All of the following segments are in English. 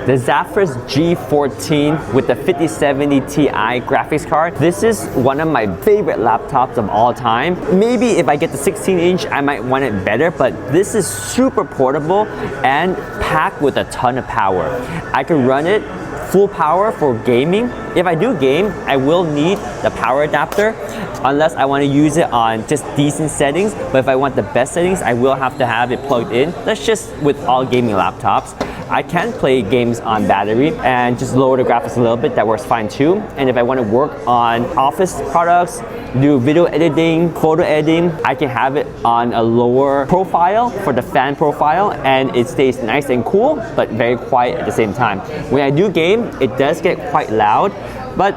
The Zephyrus G14 with the 5070 Ti graphics card. This is one of my favorite laptops of all time. Maybe if I get the 16-inch, I might want it better, but this is super portable and packed with a ton of power. I can run it full power for gaming. If I do game, I will need the power adapter unless I want to use it on just decent settings. But if I want the best settings, I will have to have it plugged in. That's just with all gaming laptops. I can play games on battery and just lower the graphics a little bit. That works fine too. And if I want to work on office products, do video editing, photo editing, I can have it on a lower profile for the fan profile, and it stays nice and cool, but very quiet at the same time. When I do game, it does get quite loud, but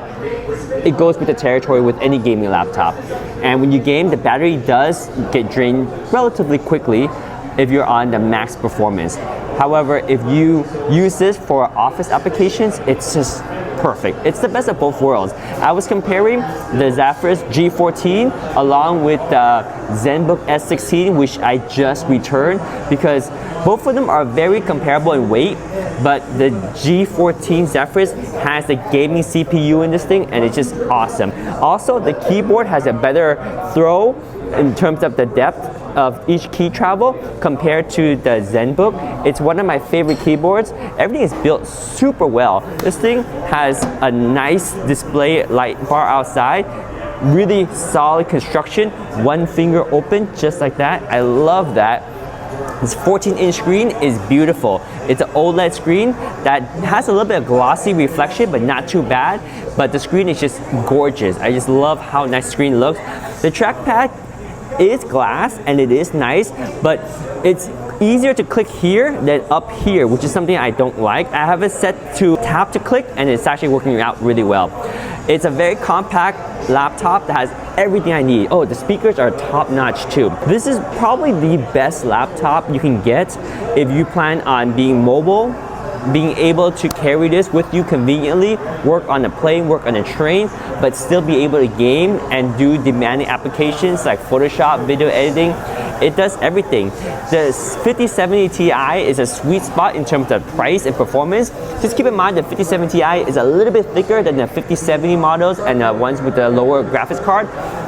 it goes with the territory with any gaming laptop. And when you game, the battery does get drained relatively quickly if you're on the max performance. However, if you use this for office applications, it's just perfect. It's the best of both worlds. I was comparing the Zephyrus G14 along with the ZenBook S16, which I just returned, because both of them are very comparable in weight, but the G14 Zephyrus has the gaming CPU in this thing, and it's just awesome. Also, the keyboard has a better throw in terms of the depth of each key travel compared to the ZenBook. It's one of my favorite keyboards. Everything is built super well. This thing has a nice display light bar outside, really solid construction, one finger open just like that. I love that. This 14-inch screen is beautiful. It's an OLED screen that has a little bit of glossy reflection, but not too bad. But the screen is just gorgeous. I just love how nice the screen looks. The trackpad is glass and it is nice, but it's easier to click here than up here, which is something I don't like. I have it set to tap to click, and it's actually working out really well. It's a very compact laptop that has everything I need. Oh, the speakers are top notch too. This is probably the best laptop you can get if you plan on being mobile, being able to carry this with you conveniently, work on a plane, work on a train, but still be able to game and do demanding applications like Photoshop, video editing. It does everything. The 5070 Ti is a sweet spot in terms of price and performance. Just keep in mind the 5070 Ti is a little bit thicker than the 5070 models and the ones with the lower graphics card,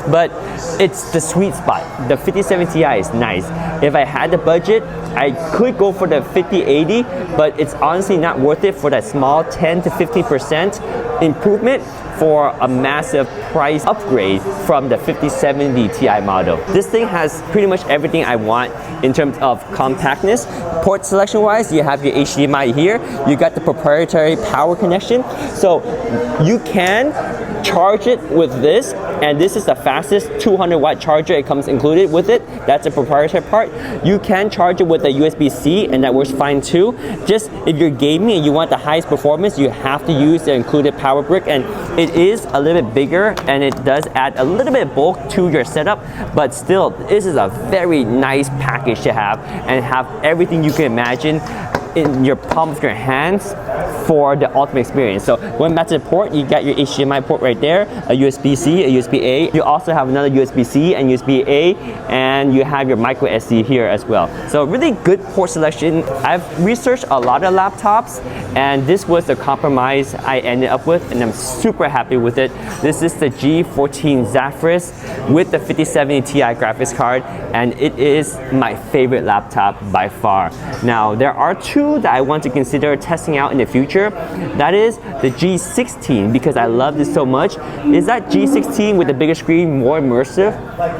but it's the sweet spot. The 5070 Ti is nice. If I had the budget, I could go for the 5080, but it's honestly not worth it for that small 10 to 15% improvement for a massive price upgrade from the 5070 Ti model. This thing has pretty much everything I want in terms of compactness. Port selection wise, you have your HDMI here. You got the proprietary power connection. So you can charge it with this, and this is the fastest 200 watt charger. It comes included with it. That's a proprietary part. You can charge it with a USB-C, and that works fine too. Just if you're gaming and you want the highest performance, you have to use the included power brick, and it is a little bit bigger and it does add a little bit of bulk to your setup, but still this is a very nice package to have and have everything you can imagine in your palm of your hands for the ultimate experience. So going back to the port, you got your HDMI port right there, a USB-C, a USB-A. You also have another USB-C and USB-A, and you have your micro SD here as well. So really good port selection. I've researched a lot of laptops, and this was the compromise I ended up with, and I'm super happy with it. This is the G14 Zephyrus with the 5070 Ti graphics card, and it is my favorite laptop by far. Now, there are two that I want to consider testing out in the future. That is the G16, because I love this so much. Is that G16 with the bigger screen more immersive?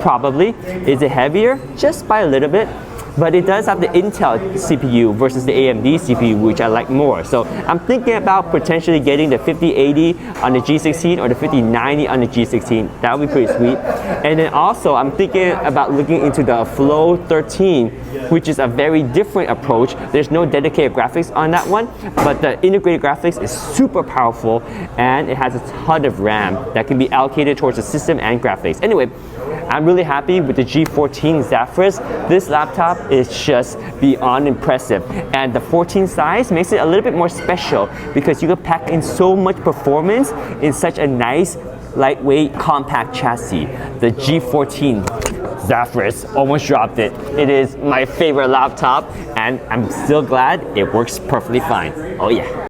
Probably. Is it heavier? Just by a little bit. But it does have the Intel CPU versus the AMD CPU, which I like more. So I'm thinking about potentially getting the 5080 on the G16 or the 5090 on the G16. That would be pretty sweet. And then also I'm thinking about looking into the Flow 13, which is a very different approach. There's no dedicated graphics on that one, but the integrated graphics is super powerful, and it has a ton of RAM that can be allocated towards the system and graphics. Anyway, I'm really happy with the G14 Zephyrus. This laptop is just beyond impressive, and the 14 size makes it a little bit more special because you can pack in so much performance in such a nice, lightweight, compact chassis. The G14 Zephyrus, almost dropped it. It is my favorite laptop, and I'm still glad it works perfectly fine. Oh yeah.